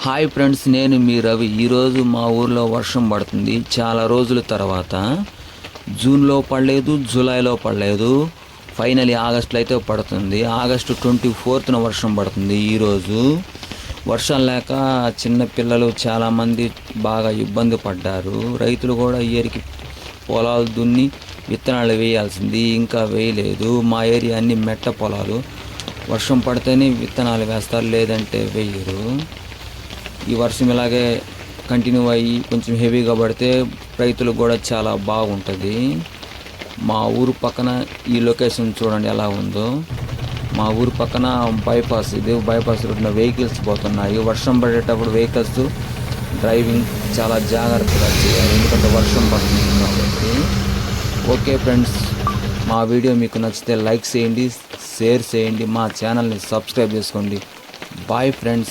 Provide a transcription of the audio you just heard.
Hi friends, నేను మీ రవి. ఈరోజు మా ఊర్లో వర్షం పడుతుంది. చాలా రోజుల తర్వాత. జూన్లో పడలేదు, జూలైలో పడలేదు, ఫైనలీ ఆగస్టులో అయితే పడుతుంది. ఆగస్టు 24న వర్షం పడుతుంది. ఈరోజు వర్షం లేక చిన్నపిల్లలు చాలామంది బాగా ఇబ్బంది పడ్డారు. రైతులు కూడా ఇయర్కి పొలాలు దున్ని విత్తనాలు వేయాల్సింది, ఇంకా వేయలేదు. మా ఏరియా అన్ని మెట్ట పొలాలు. వర్షం పడితేనే విత్తనాలు వేస్తారు, లేదంటే వేయరు. ఈ వర్షం ఇలాగే కంటిన్యూ అయ్యి కొంచెం హెవీగా పడితే రైతులకు కూడా చాలా బాగుంటుంది. మా ఊరు పక్కన ఈ లొకేషన్ చూడండి ఎలా ఉందో. మా ఊరు పక్కన బైపాస్, ఇది బైపాస్ రోడ్డున వెహికల్స్ పోతున్నాయి. వర్షం పడేటప్పుడు వెహికల్స్ డ్రైవింగ్ చాలా జాగ్రత్తగా చేయాలి, ఎందుకంటే వర్షం పడుతుంది కాబట్టి. ఓకే ఫ్రెండ్స్, మా వీడియో మీకు నచ్చితే లైక్ చేయండి, షేర్ చేయండి, మా ఛానల్ని సబ్స్క్రైబ్ చేసుకోండి. Bye friends.